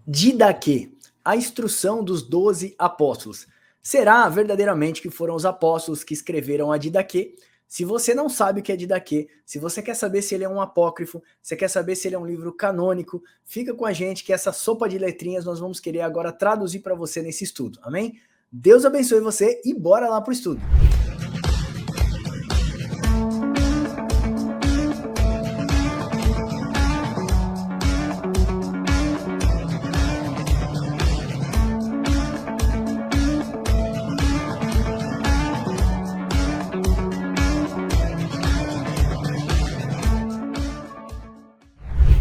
Didaquê, a instrução dos 12 apóstolos. Será verdadeiramente que foram os apóstolos que escreveram a Didaquê? Se você não sabe o que é Didaquê, se você quer saber se ele é um apócrifo, você quer saber se ele é um livro canônico, fica com a gente que essa sopa de letrinhas nós vamos querer agora traduzir para você nesse estudo, amém? Deus abençoe você e bora lá pro estudo.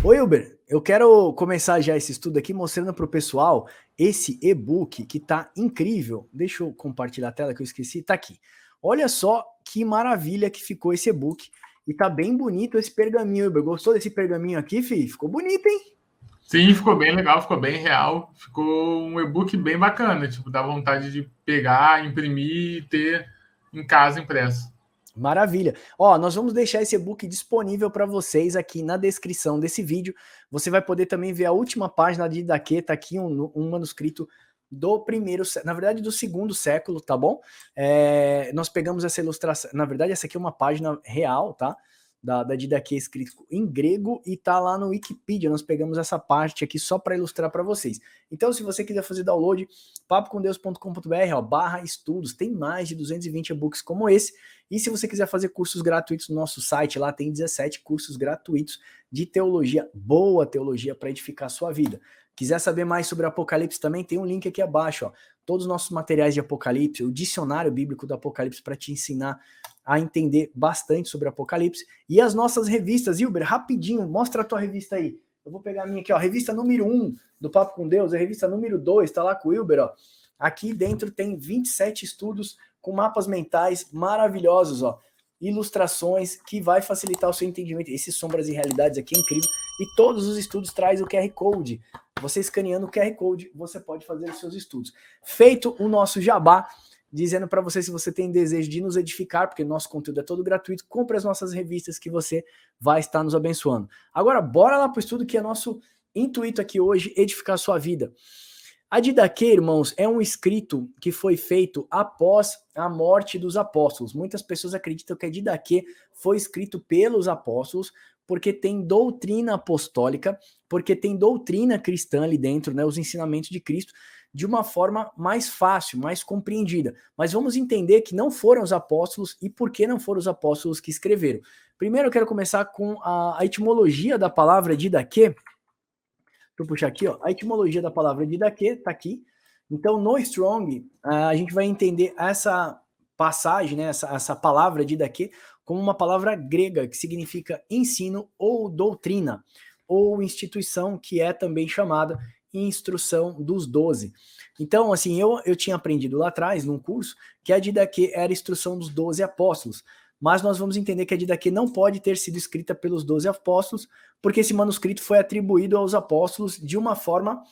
Oi, Uber, eu quero começar já esse estudo aqui mostrando para o pessoal esse e-book que tá incrível. Deixa eu compartilhar a tela que eu esqueci, tá aqui. Olha só que maravilha que ficou esse e-book e tá bem bonito esse pergaminho, Uber. Gostou desse pergaminho aqui, fi? Ficou bonito, hein? Sim, ficou bem legal, ficou bem real. Ficou um e-book bem bacana, tipo, dá vontade de pegar, imprimir e ter em casa impresso. Maravilha. Ó, nós vamos deixar esse e-book disponível para vocês aqui na descrição desse vídeo. Você vai poder também ver a última página de Didaquê, tá aqui um manuscrito do primeiro, na verdade do segundo século, tá bom? Nós pegamos essa ilustração, na verdade essa aqui é uma página real, tá? Da Didaquê escrito em grego e tá lá no Wikipedia. Nós pegamos essa parte aqui só para ilustrar para vocês. Então, se você quiser fazer download, papocomdeus.com.br, /estudos, tem mais de 220 e-books como esse. E se você quiser fazer cursos gratuitos no nosso site, lá tem 17 cursos gratuitos de teologia, boa teologia para edificar a sua vida. Quiser saber mais sobre Apocalipse também, tem um link aqui abaixo, ó. Todos os nossos materiais de Apocalipse, o dicionário bíblico do Apocalipse para te ensinar a entender bastante sobre Apocalipse. E as nossas revistas, Hilber, rapidinho, mostra a tua revista aí. Eu vou pegar a minha aqui, ó, revista número 1 do Papo com Deus, a revista número 2, tá lá com o Hilber, ó. Aqui dentro tem 27 estudos com mapas mentais maravilhosos, ó. Ilustrações que vai facilitar o seu entendimento. Esses sombras e realidades aqui é incrível. E todos os estudos trazem o QR Code. Você escaneando o QR Code, você pode fazer os seus estudos. Feito o nosso jabá, dizendo para você, se você tem desejo de nos edificar, porque nosso conteúdo é todo gratuito, compre as nossas revistas que você vai estar nos abençoando. Agora, bora lá para o estudo, que é nosso intuito aqui hoje, edificar a sua vida. A Didaquê, irmãos, é um escrito que foi feito após a morte dos apóstolos. Muitas pessoas acreditam que a Didaquê foi escrito pelos apóstolos porque tem doutrina apostólica, porque tem doutrina cristã ali dentro, né, os ensinamentos de Cristo, de uma forma mais fácil, mais compreendida. Mas vamos entender que não foram os apóstolos e por que não foram os apóstolos que escreveram. Primeiro eu quero começar com a etimologia da palavra Didaquê. Deixa eu puxar aqui, ó. A etimologia da palavra Didaquê tá aqui. Então, no Strong, a gente vai entender essa passagem, né, essa palavra Didaquê, como uma palavra grega que significa ensino ou doutrina, ou instituição, que é também chamada instrução dos 12. Então, assim, eu tinha aprendido lá atrás, num curso, que a Didaquê era a instrução dos 12 apóstolos, mas nós vamos entender que a Didaquê não pode ter sido escrita pelos 12 apóstolos, porque esse manuscrito foi atribuído aos apóstolos de uma forma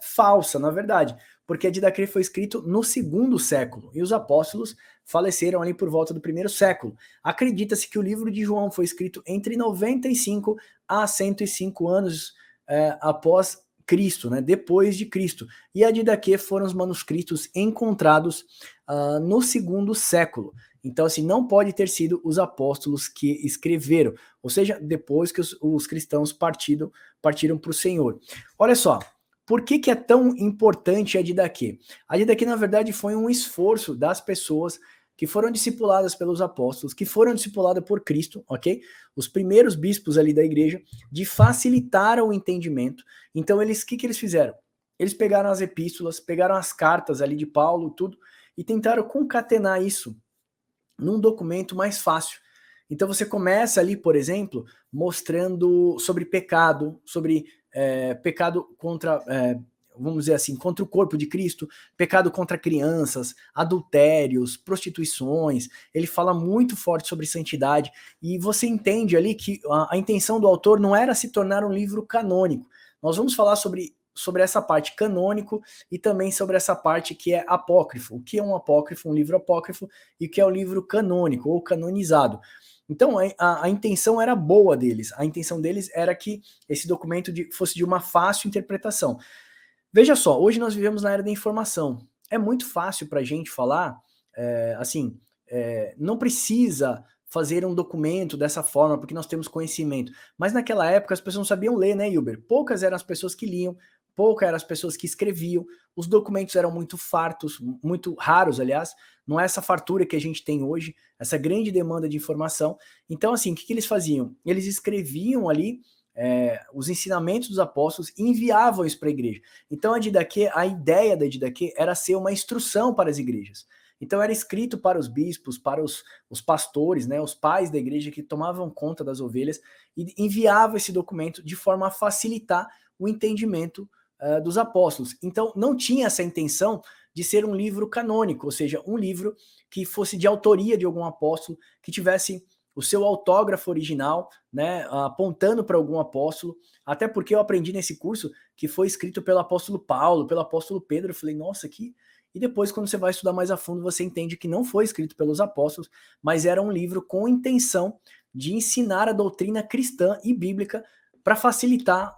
falsa, na verdade, porque a Didaquê foi escrito no segundo século, e os apóstolos faleceram ali por volta do primeiro século. Acredita-se que o livro de João foi escrito entre 95 a 105 anos após Cristo, né, depois de Cristo. E a Didaquê foram os manuscritos encontrados no segundo século. Então, assim, não pode ter sido os apóstolos que escreveram, ou seja, depois que os cristãos partiram para o Senhor. Olha só, por que é tão importante a Didaquê? A Didaquê, na verdade, foi um esforço das pessoas que foram discipuladas pelos apóstolos, que foram discipuladas por Cristo, ok? Os primeiros bispos ali da igreja, de facilitar o entendimento. Então, o que eles fizeram? Eles pegaram as epístolas, pegaram as cartas ali de Paulo, tudo, e tentaram concatenar isso num documento mais fácil. Então você começa ali, por exemplo, mostrando sobre pecado, sobre pecado contra, vamos dizer assim, contra o corpo de Cristo, pecado contra crianças, adultérios, prostituições. Ele fala muito forte sobre santidade e você entende ali que a intenção do autor não era se tornar um livro canônico. Nós vamos falar sobre essa parte canônico e também sobre essa parte que é apócrifo. O que é um apócrifo, um livro apócrifo, e o que é o livro canônico ou canonizado. Então a intenção era boa deles, a intenção deles era que esse documento fosse de uma fácil interpretação. Veja só, hoje nós vivemos na era da informação. É muito fácil para a gente falar, não precisa fazer um documento dessa forma, porque nós temos conhecimento. Mas naquela época as pessoas não sabiam ler, né, Hilber? Poucas eram as pessoas que liam, poucas eram as pessoas que escreviam, os documentos eram muito fartos, muito raros, aliás, não é essa fartura que a gente tem hoje, essa grande demanda de informação. Então, assim, o que eles faziam? Eles escreviam ali os ensinamentos dos apóstolos e enviavam isso para a igreja. Então a ideia da Didaquê era ser uma instrução para as igrejas. Então era escrito para os bispos, para os pastores, né, os pais da igreja que tomavam conta das ovelhas e enviava esse documento de forma a facilitar o entendimento dos apóstolos. Então não tinha essa intenção de ser um livro canônico, ou seja, um livro que fosse de autoria de algum apóstolo, que tivesse o seu autógrafo original, né, apontando para algum apóstolo, até porque eu aprendi nesse curso que foi escrito pelo apóstolo Paulo, pelo apóstolo Pedro, eu falei, nossa, que... E depois, quando você vai estudar mais a fundo, você entende que não foi escrito pelos apóstolos, mas era um livro com intenção de ensinar a doutrina cristã e bíblica para facilitar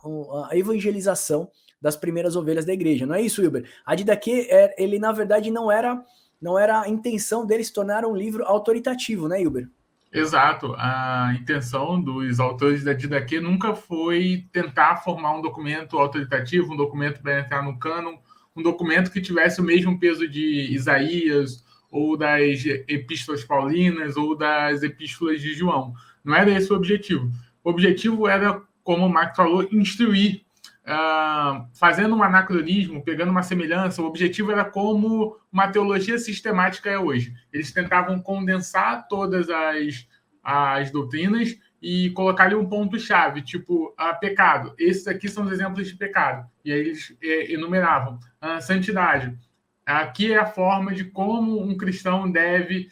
a evangelização das primeiras ovelhas da igreja. Não é isso, Wilber? A Didaquê, ele na verdade não era a intenção dele se tornar um livro autoritativo, né, Wilber? Exato. A intenção dos autores da Didaquê nunca foi tentar formar um documento autoritativo, um documento para entrar no cânon, um documento que tivesse o mesmo peso de Isaías, ou das epístolas paulinas, ou das epístolas de João. Não era esse o objetivo. O objetivo era, como o Marco falou, instruir, fazendo um anacronismo, pegando uma semelhança. O objetivo era como uma teologia sistemática é hoje. Eles tentavam condensar todas as doutrinas e colocar ali um ponto-chave, tipo, pecado. Esses aqui são os exemplos de pecado. E aí eles enumeravam. Santidade. Aqui é a forma de como um cristão deve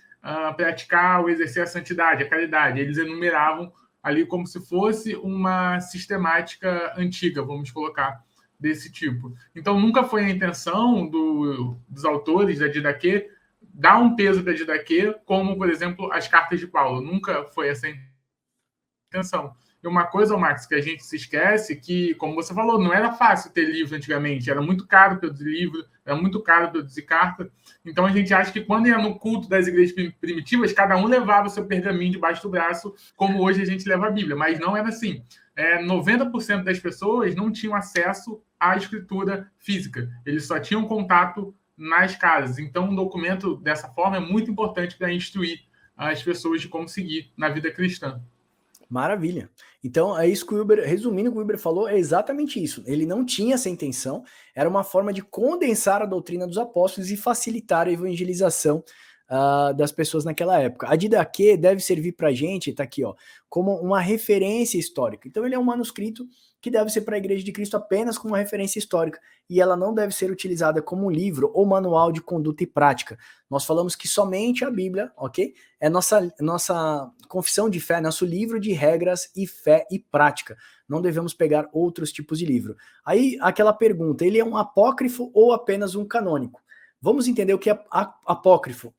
praticar ou exercer a santidade, a caridade. Eles enumeravam ali como se fosse uma sistemática antiga, vamos colocar, desse tipo. Então, nunca foi a intenção dos autores da Didaquê dar um peso para a Didaquê, como, por exemplo, as cartas de Paulo. Nunca foi essa intenção. E uma coisa, Max, que a gente se esquece, que, como você falou, não era fácil ter livro antigamente, era muito caro produzir livro, era muito caro produzir carta. Então a gente acha que quando ia no culto das igrejas primitivas, cada um levava o seu pergaminho debaixo do braço, como hoje a gente leva a Bíblia, mas não era assim. 90% das pessoas não tinham acesso à escritura física, eles só tinham contato nas casas. Então um documento dessa forma é muito importante para instruir as pessoas de como seguir na vida cristã. Maravilha. Então, é isso que o Wilber, resumindo o que o Wilber falou, é exatamente isso. Ele não tinha essa intenção, era uma forma de condensar a doutrina dos apóstolos e facilitar a evangelização das pessoas naquela época. A Didaquê deve servir para a gente, tá aqui, ó, como uma referência histórica. Então, ele é um manuscrito que deve ser para a Igreja de Cristo apenas como uma referência histórica, e ela não deve ser utilizada como um livro ou manual de conduta e prática. Nós falamos que somente a Bíblia, ok? É nossa confissão de fé, nosso livro de regras e fé e prática. Não devemos pegar outros tipos de livro. Aí, aquela pergunta, ele é um apócrifo ou apenas um canônico? Vamos entender o que é apócrifo.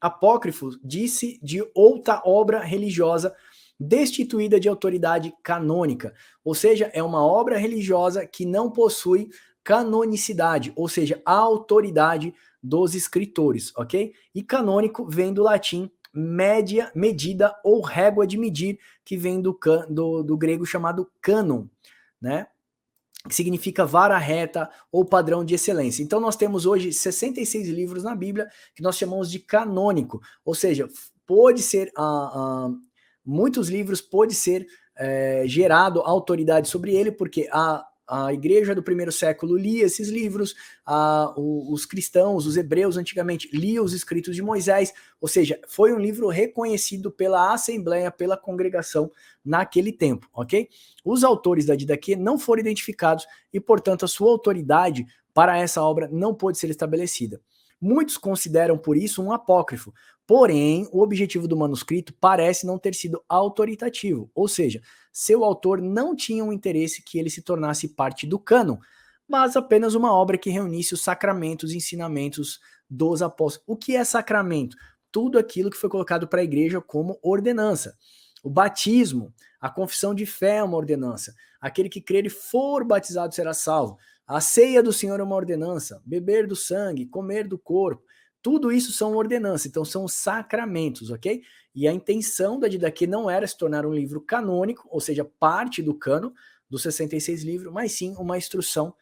Apócrifo disse de outra obra religiosa destituída de autoridade canônica, ou seja, é uma obra religiosa que não possui canonicidade, ou seja, a autoridade dos escritores, ok? E canônico vem do latim média, medida ou régua de medir, que vem do grego chamado cânon, né? Que significa vara reta ou padrão de excelência. Então nós temos hoje 66 livros na Bíblia que nós chamamos de canônico, ou seja, pode ser muitos livros pode ser gerado autoridade sobre ele, porque a igreja do primeiro século lia esses livros, os cristãos, os hebreus antigamente liam os escritos de Moisés, ou seja, foi um livro reconhecido pela assembleia, pela congregação naquele tempo, ok? Os autores da Didaquê não foram identificados e, portanto, a sua autoridade para essa obra não pôde ser estabelecida. Muitos consideram, por isso, um apócrifo, porém, o objetivo do manuscrito parece não ter sido autoritativo, ou seja, seu autor não tinha um interesse que ele se tornasse parte do cânon, mas apenas uma obra que reunisse os sacramentos e ensinamentos dos apóstolos. O que é sacramento? Tudo aquilo que foi colocado para a igreja como ordenança. O batismo, a confissão de fé é uma ordenança. Aquele que crer e for batizado será salvo. A ceia do Senhor é uma ordenança, beber do sangue, comer do corpo, tudo isso são ordenanças, então são sacramentos, ok? E a intenção da Didaquê não era se tornar um livro canônico, ou seja, parte do cano dos 66 livros, mas sim uma instrução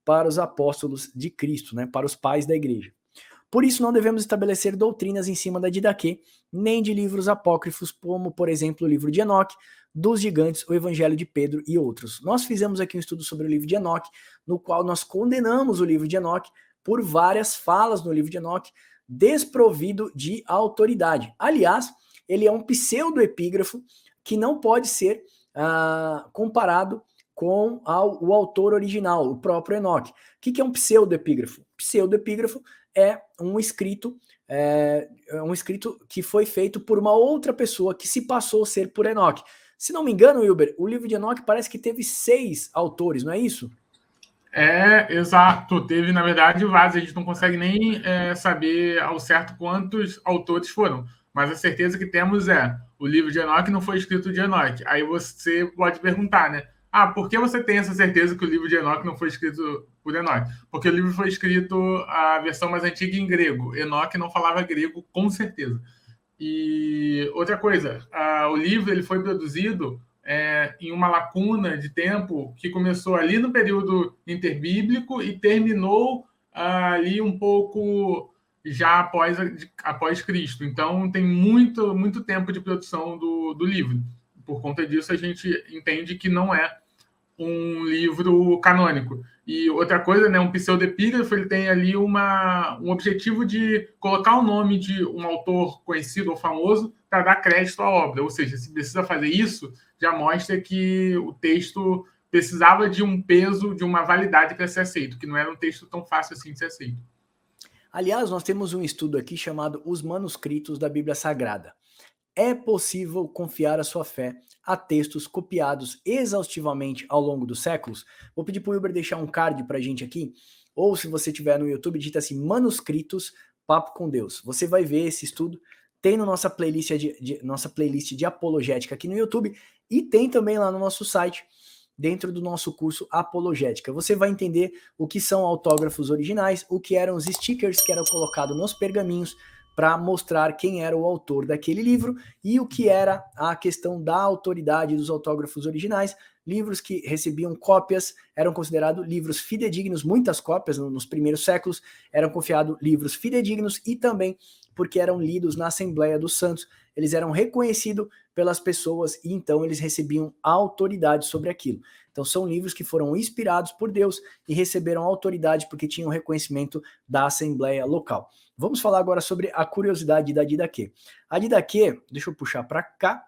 para os apóstolos de Cristo, né, para os pais da igreja. Por isso não devemos estabelecer doutrinas em cima da Didaquê, nem de livros apócrifos, como, por exemplo, o livro de Enoque, dos gigantes, o Evangelho de Pedro e outros. Nós fizemos aqui um estudo sobre o livro de Enoque, no qual nós condenamos o livro de Enoque por várias falas no livro de Enoque, desprovido de autoridade. Aliás, ele é um pseudoepígrafo que não pode ser comparado com o autor original, o próprio Enoque. O que é um pseudoepígrafo? Pseudoepígrafo é um escrito que foi feito por uma outra pessoa que se passou a ser por Enoque. Se não me engano, Wilber, o livro de Enoque parece que teve 6 autores, não é isso? Exato. Teve, na verdade, vários. A gente não consegue nem saber ao certo quantos autores foram. Mas a certeza que temos o livro de Enoque não foi escrito de Enoque. Aí você pode perguntar, né? Por que você tem essa certeza que o livro de Enoque não foi escrito por Enoque? Porque o livro foi escrito, a versão mais antiga, em grego. Enoque não falava grego, com certeza. E outra coisa, o livro ele foi produzido em uma lacuna de tempo que começou ali no período interbíblico e terminou ali um pouco já após Cristo. Então, tem muito tempo de produção do livro. Por conta disso, a gente entende que não é um livro canônico. E outra coisa, né, um pseudepígrafo, ele tem ali um objetivo de colocar o nome de um autor conhecido ou famoso para dar crédito à obra. Ou seja, se precisa fazer isso, já mostra que o texto precisava de um peso, de uma validade para ser aceito, que não era um texto tão fácil assim de ser aceito. Aliás, nós temos um estudo aqui chamado Os Manuscritos da Bíblia Sagrada. É possível confiar a sua fé a textos copiados exaustivamente ao longo dos séculos? Vou pedir para o Wilber deixar um card para a gente aqui, ou se você estiver no YouTube, digita assim, Manuscritos, Papo com Deus. Você vai ver esse estudo, tem na nossa playlist de apologética aqui no YouTube, e tem também lá no nosso site, dentro do nosso curso Apologética. Você vai entender o que são autógrafos originais, o que eram os stickers que eram colocados nos pergaminhos, para mostrar quem era o autor daquele livro e o que era a questão da autoridade dos autógrafos originais. Livros que recebiam cópias eram considerados livros fidedignos, muitas cópias nos primeiros séculos eram confiados livros fidedignos e também porque eram lidos na Assembleia dos Santos, eles eram reconhecidos pelas pessoas e então eles recebiam autoridade sobre aquilo. Então são livros que foram inspirados por Deus e receberam autoridade porque tinham reconhecimento da Assembleia local. Vamos falar agora sobre a curiosidade da Didaquê. A Didaquê, deixa eu puxar para cá,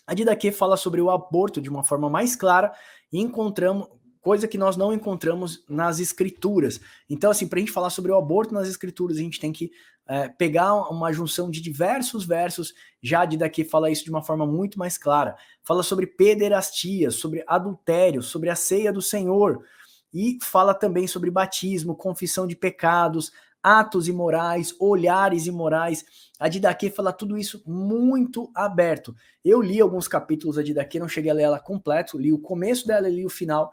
a Didaquê fala sobre o aborto de uma forma mais clara e encontramos coisa que nós não encontramos nas escrituras. Então, assim, para a gente falar sobre o aborto nas escrituras, a gente tem que pegar uma junção de diversos versos. Já a Didaquê fala isso de uma forma muito mais clara. Fala sobre pederastia, sobre adultério, sobre a ceia do Senhor, e fala também sobre batismo, confissão de pecados, atos imorais, olhares imorais. A Didaquê fala tudo isso muito aberto. Eu li alguns capítulos da Didaquê, não cheguei a ler ela completo, li o começo dela e li o final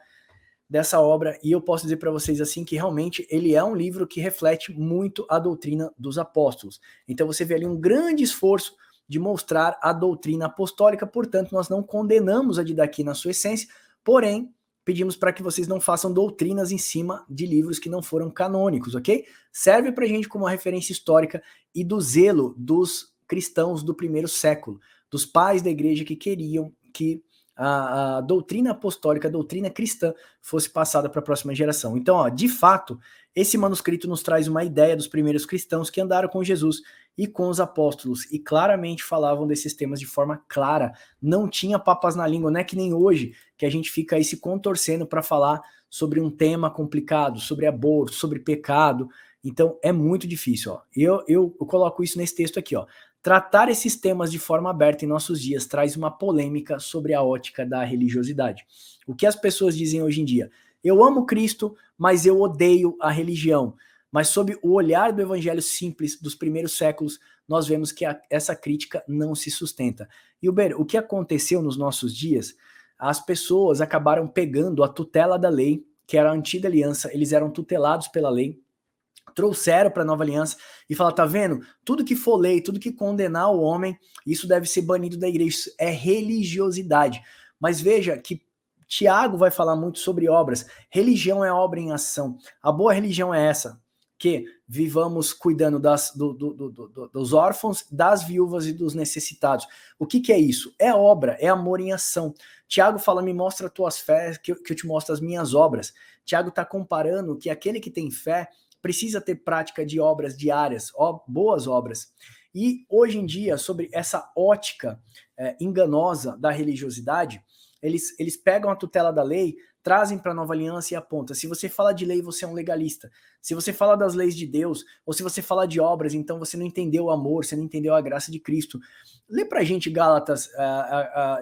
dessa obra, e eu posso dizer para vocês assim que realmente ele é um livro que reflete muito a doutrina dos apóstolos. Então você vê ali um grande esforço de mostrar a doutrina apostólica, portanto nós não condenamos a Didaquê na sua essência, porém pedimos para que vocês não façam doutrinas em cima de livros que não foram canônicos, ok? Serve para a gente como uma referência histórica e do zelo dos cristãos do primeiro século, dos pais da igreja que queriam que a doutrina apostólica, a doutrina cristã fosse passada para a próxima geração. Então, ó, de fato, esse manuscrito nos traz uma ideia dos primeiros cristãos que andaram com Jesus e com os apóstolos e claramente falavam desses temas de forma clara, não tinha papas na língua, não é que nem hoje, que a gente fica aí se contorcendo para falar sobre um tema complicado, sobre aborto, sobre pecado. Então é muito difícil, ó. Eu coloco isso nesse texto aqui, ó. Tratar esses temas de forma aberta em nossos dias traz uma polêmica sobre a ótica da religiosidade. O que as pessoas dizem hoje em dia? Eu amo Cristo, mas eu odeio a religião. Mas sob o olhar do evangelho simples dos primeiros séculos, nós vemos que essa crítica não se sustenta. E o que aconteceu nos nossos dias? As pessoas acabaram pegando a tutela da lei que era a antiga aliança, eles eram tutelados pela lei, trouxeram para a nova aliança e falaram, tá vendo? Tudo que for lei, tudo que condenar o homem, isso deve ser banido da igreja, isso é religiosidade. Mas veja que Tiago vai falar muito sobre obras. Religião é obra em ação. A boa religião é essa, que vivamos cuidando dos órfãos, das viúvas e dos necessitados. O que é isso? É obra, é amor em ação. Tiago fala, me mostra as tuas fés, que eu te mostro as minhas obras. Tiago está comparando que aquele que tem fé precisa ter prática de obras diárias, boas obras. E hoje em dia, sobre essa ótica enganosa da religiosidade, eles pegam a tutela da lei, trazem para a nova aliança e apontam. Se você fala de lei, você é um legalista. Se você fala das leis de Deus, ou se você fala de obras, então você não entendeu o amor, você não entendeu a graça de Cristo. Lê pra gente Gálatas,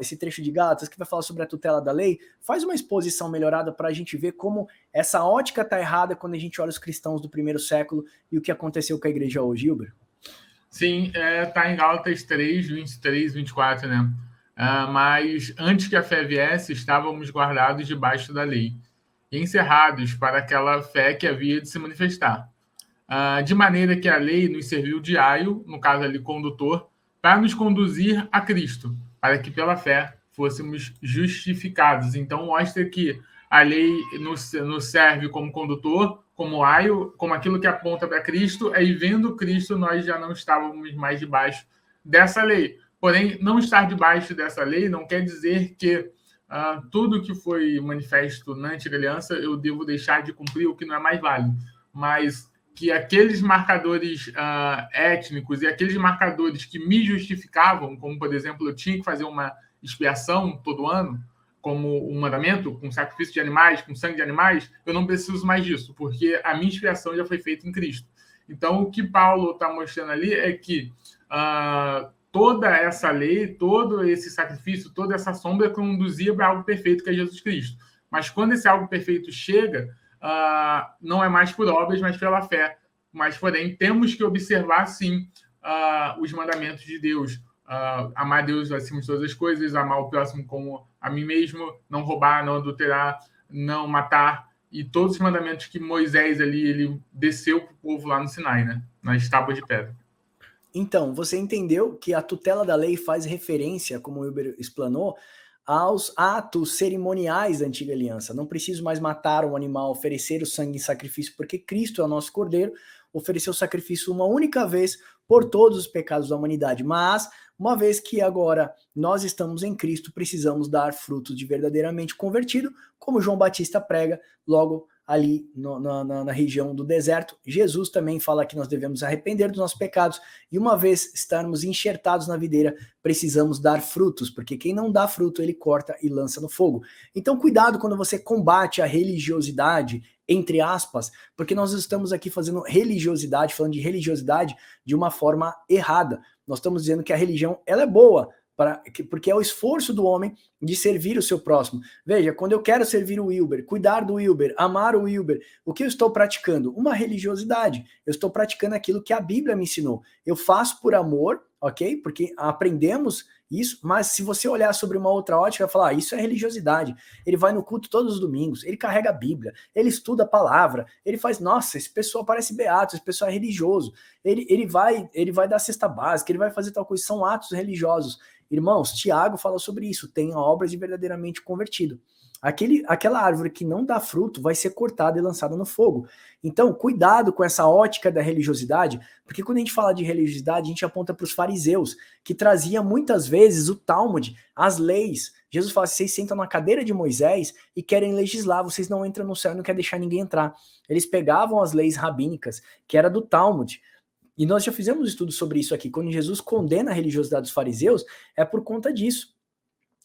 esse trecho de Gálatas que vai falar sobre a tutela da lei. Faz uma exposição melhorada para a gente ver como essa ótica tá errada quando a gente olha os cristãos do primeiro século e o que aconteceu com a igreja hoje, Hilber. Sim, tá em Gálatas 3, 23, 24, né? Mas antes que a fé viesse, estávamos guardados debaixo da lei, encerrados para aquela fé que havia de se manifestar. De maneira que a lei nos serviu de aio, no caso ali condutor, para nos conduzir a Cristo, para que pela fé fôssemos justificados. Então mostra que a lei nos serve como condutor, como aio, como aquilo que aponta para Cristo, aí vendo Cristo nós já não estávamos mais debaixo dessa lei. Porém, não estar debaixo dessa lei não quer dizer que tudo que foi manifesto na antiga aliança eu devo deixar de cumprir, o que não é mais válido. Mas que aqueles marcadores étnicos e aqueles marcadores que me justificavam, como, por exemplo, eu tinha que fazer uma expiação todo ano, como um mandamento, com sacrifício de animais, com sangue de animais, eu não preciso mais disso, porque a minha expiação já foi feita em Cristo. Então, o que Paulo está mostrando ali é que toda essa lei, todo esse sacrifício, toda essa sombra conduzia para algo perfeito, que é Jesus Cristo. Mas quando esse algo perfeito chega, não é mais por obras, mas pela fé. Mas, porém, temos que observar, sim, os mandamentos de Deus. Amar Deus acima de todas as coisas, amar o próximo como a mim mesmo, não roubar, não adulterar, não matar, e todos os mandamentos que Moisés ali, ele desceu para o povo lá no Sinai, né? Nas tábuas de pedra. Então, você entendeu que a tutela da lei faz referência, como o Hilber explanou, aos atos cerimoniais da antiga aliança. Não preciso mais matar um animal, oferecer o sangue em sacrifício, porque Cristo é o nosso cordeiro, ofereceu o sacrifício uma única vez por todos os pecados da humanidade. Mas, uma vez que agora nós estamos em Cristo, precisamos dar frutos de verdadeiramente convertido, como João Batista prega logo ali na região do deserto. Jesus também fala que nós devemos arrepender dos nossos pecados e uma vez estarmos enxertados na videira, precisamos dar frutos, porque quem não dá fruto, ele corta e lança no fogo. Então cuidado quando você combate a religiosidade, entre aspas, porque nós estamos aqui fazendo religiosidade, falando de religiosidade de uma forma errada. Nós estamos dizendo que a religião, ela é boa, porque é o esforço do homem de servir o seu próximo. Veja, quando eu quero servir o Hilber, cuidar do Hilber, amar o Hilber, o que eu estou praticando? Uma religiosidade. Eu estou praticando aquilo que a Bíblia me ensinou. Eu faço por amor, ok? Porque aprendemos isso, mas se você olhar sobre uma outra ótica, vai falar, isso é religiosidade. Ele vai no culto todos os domingos, ele carrega a Bíblia, ele estuda a palavra, ele faz, nossa, esse pessoal parece beato, esse pessoal é religioso, ele vai dar cesta básica, ele vai fazer tal coisa, são atos religiosos. Irmãos, Tiago fala sobre isso, tenha obras de verdadeiramente convertido. Aquela árvore que não dá fruto vai ser cortada e lançada no fogo. Então, cuidado com essa ótica da religiosidade, porque quando a gente fala de religiosidade, a gente aponta para os fariseus, que trazia muitas vezes o Talmud, as leis. Jesus fala, vocês sentam na cadeira de Moisés e querem legislar, vocês não entram no céu e não querem deixar ninguém entrar. Eles pegavam as leis rabínicas, que era do Talmud, e nós já fizemos um estudo sobre isso aqui. Quando Jesus condena a religiosidade dos fariseus, é por conta disso.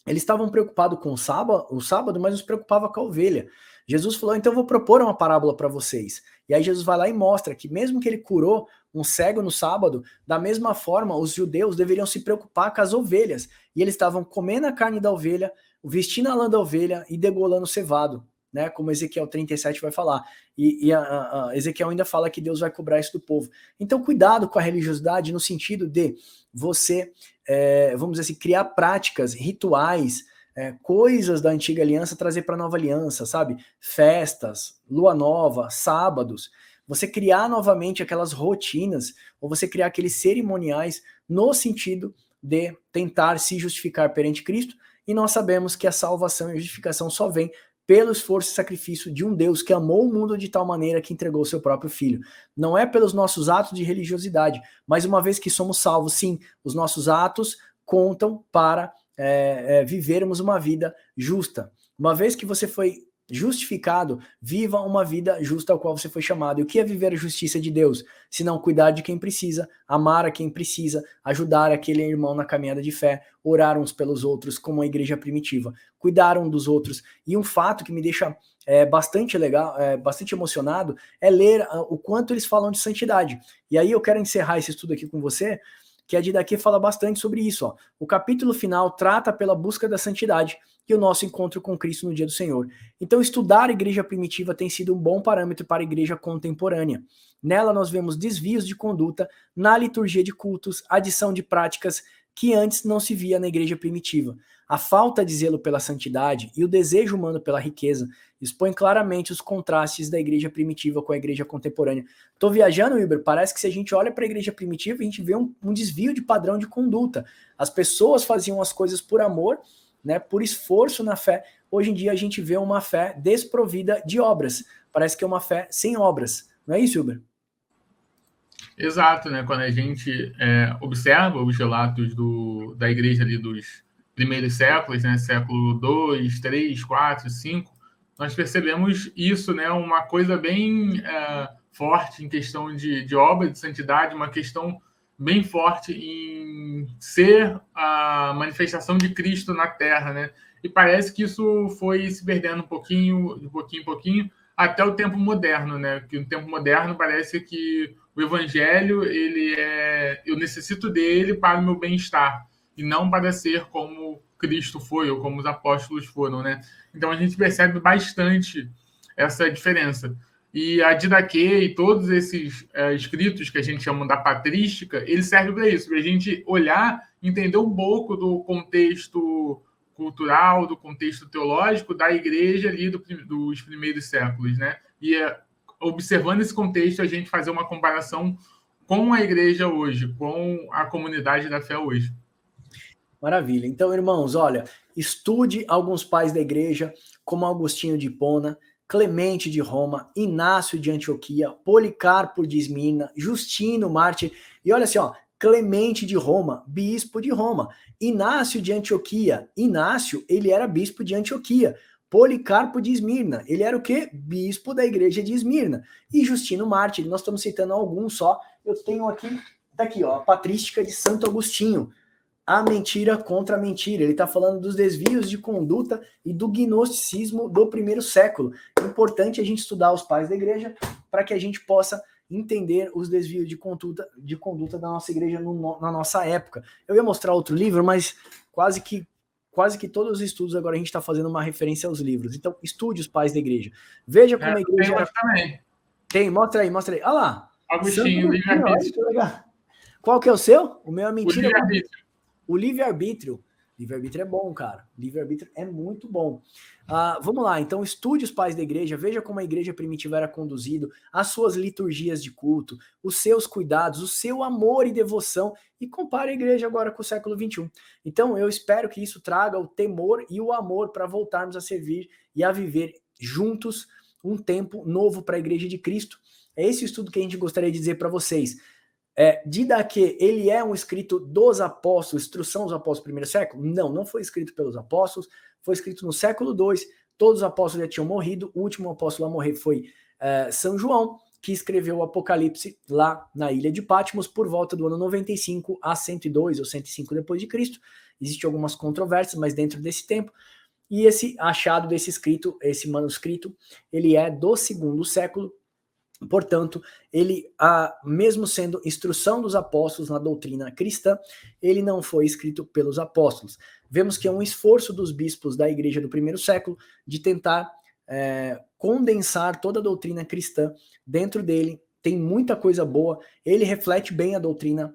Eles estavam preocupados com o sábado, mas não se preocupava com a ovelha. Jesus falou, então eu vou propor uma parábola para vocês. E aí Jesus vai lá e mostra que mesmo que ele curou um cego no sábado, da mesma forma os judeus deveriam se preocupar com as ovelhas. E eles estavam comendo a carne da ovelha, vestindo a lã da ovelha e degolando o cevado, né, como Ezequiel 37 vai falar, e Ezequiel ainda fala que Deus vai cobrar isso do povo. Então cuidado com a religiosidade no sentido de você, vamos dizer assim, criar práticas, rituais, coisas da antiga aliança trazer para a nova aliança, sabe? Festas, lua nova, sábados. Você criar novamente aquelas rotinas, ou você criar aqueles cerimoniais no sentido de tentar se justificar perante Cristo, e nós sabemos que a salvação e a justificação só vem pelo esforço e sacrifício de um Deus que amou o mundo de tal maneira que entregou o seu próprio Filho. Não é pelos nossos atos de religiosidade, mas uma vez que somos salvos, sim, os nossos atos contam para vivermos uma vida justa. Uma vez que você foi justificado, viva uma vida justa ao qual você foi chamado. E o que é viver a justiça de Deus? Se não cuidar de quem precisa, amar a quem precisa, ajudar aquele irmão na caminhada de fé, orar uns pelos outros, como a igreja primitiva, cuidar um dos outros. E um fato que me deixa bastante legal, bastante emocionado, é ler o quanto eles falam de santidade. E aí eu quero encerrar esse estudo aqui com você, que a Didaquê fala bastante sobre isso. Ó. O capítulo final trata pela busca da santidade e o nosso encontro com Cristo no dia do Senhor. Então, estudar a igreja primitiva tem sido um bom parâmetro para a igreja contemporânea. Nela nós vemos desvios de conduta na liturgia de cultos, adição de práticas que antes não se via na igreja primitiva. A falta de zelo pela santidade e o desejo humano pela riqueza expõem claramente os contrastes da igreja primitiva com a igreja contemporânea. Tô viajando, Wilber? Parece que se a gente olha para a igreja primitiva, a gente vê um desvio de padrão de conduta. As pessoas faziam as coisas por amor, né, por esforço na fé. Hoje em dia a gente vê uma fé desprovida de obras. Parece que é uma fé sem obras. Não é isso, Wilber? Exato, né? Quando a gente observa os relatos da igreja ali dos primeiros séculos, né? Século 2, 3, 4, 5, nós percebemos isso, né? Uma coisa bem forte em questão de obra de santidade, uma questão bem forte em ser a manifestação de Cristo na Terra, né? E parece que isso foi se perdendo um pouquinho, de pouquinho em pouquinho, até o tempo moderno, né? Que no tempo moderno parece que o evangelho, eu necessito dele para o meu bem-estar, e não para ser como Cristo foi, ou como os apóstolos foram, né? Então a gente percebe bastante essa diferença. E a Didaquê e todos esses escritos que a gente chama da patrística, eles servem para isso, para a gente olhar, entender um pouco do contexto cultural, do contexto teológico da igreja ali dos primeiros séculos, né? E observando esse contexto, a gente fazer uma comparação com a igreja hoje, com a comunidade da fé hoje. Maravilha. Então, irmãos, olha, estude alguns pais da igreja, como Agostinho de Hipona, Clemente de Roma, Inácio de Antioquia, Policarpo de Esmirna, Justino Mártir, e olha assim, ó, Clemente de Roma, bispo de Roma, Inácio de Antioquia, Inácio, ele era bispo de Antioquia, Policarpo de Esmirna, ele era o quê? Bispo da igreja de Esmirna, e Justino Mártir, nós estamos citando alguns só, eu tenho aqui, tá aqui, ó, a patrística de Santo Agostinho, a mentira contra a mentira. Ele está falando dos desvios de conduta e do gnosticismo do primeiro século. É importante a gente estudar os pais da igreja para que a gente possa entender os desvios de conduta da nossa igreja na nossa época. Eu ia mostrar outro livro, mas quase que todos os estudos agora a gente está fazendo uma referência aos livros. Então, estude os pais da igreja. Veja como a igreja... Tem também. Tem, mostra aí. Olha lá. Agostinho, livre-arbítrio. Qual que é o seu? O meu é mentira. O livre-arbítrio. O livre-arbítrio. Livre-arbítrio é bom, cara. Livre-arbítrio é muito bom. Vamos lá, então estude os pais da igreja, veja como a igreja primitiva era conduzido, as suas liturgias de culto, os seus cuidados, o seu amor e devoção, e compare a igreja agora com o século XXI. Então eu espero que isso traga o temor e o amor para voltarmos a servir e a viver juntos um tempo novo para a igreja de Cristo. É esse o estudo que a gente gostaria de dizer para vocês. Didaquê, ele é um escrito dos apóstolos, instrução dos apóstolos do primeiro século? Não foi escrito pelos apóstolos, foi escrito no século II, todos os apóstolos já tinham morrido, o último apóstolo a morrer foi São João, que escreveu o Apocalipse lá na ilha de Patmos por volta do ano 95 a 102 ou 105 depois de Cristo. Existem algumas controvérsias, mas dentro desse tempo. E esse achado desse escrito, esse manuscrito, ele é do segundo século. Portanto, ele, mesmo sendo instrução dos apóstolos na doutrina cristã, ele não foi escrito pelos apóstolos. Vemos que é um esforço dos bispos da igreja do primeiro século de tentar condensar toda a doutrina cristã dentro dele. Tem muita coisa boa, ele reflete bem a doutrina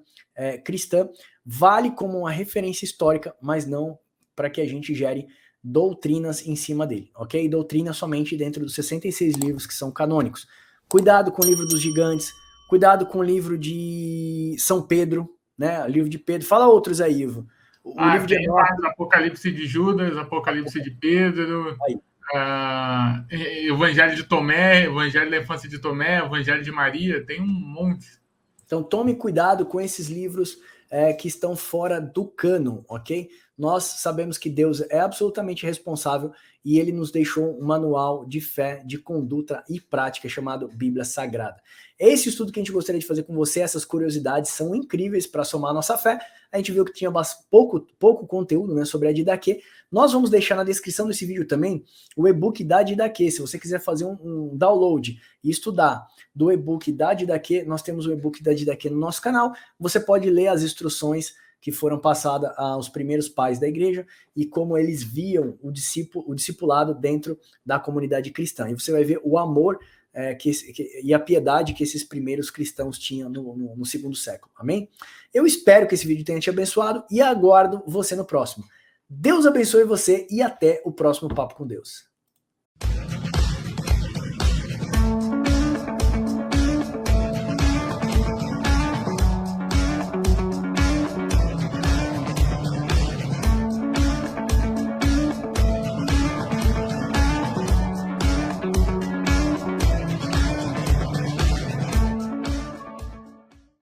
cristã, vale como uma referência histórica, mas não para que a gente gere doutrinas em cima dele, ok? Doutrina somente dentro dos 66 livros que são canônicos. Cuidado com o livro dos gigantes, cuidado com o livro de São Pedro, né? O livro de Pedro. Fala outros aí, Ivo. O livro de Enoque, Apocalipse de Judas, Apocalipse de Pedro, Evangelho de Tomé, Evangelho da Infância de Tomé, Evangelho de Maria, tem um monte. Então tome cuidado com esses livros que estão fora do cânon, ok? Nós sabemos que Deus é absolutamente responsável e ele nos deixou um manual de fé, de conduta e prática chamado Bíblia Sagrada. Esse estudo que a gente gostaria de fazer com você, essas curiosidades são incríveis para somar a nossa fé. A gente viu que tinha pouco conteúdo, né, sobre a Didaquê. Nós vamos deixar na descrição desse vídeo também o e-book da Didaquê. Se você quiser fazer um download e estudar do e-book da Didaquê, nós temos o e-book da Didaquê no nosso canal. Você pode ler as instruções que foram passadas aos primeiros pais da igreja e como eles viam o discipulado dentro da comunidade cristã. E você vai ver o amor e a piedade que esses primeiros cristãos tinham no segundo século. Amém? Eu espero que esse vídeo tenha te abençoado e aguardo você no próximo. Deus abençoe você e até o próximo Papo com Deus.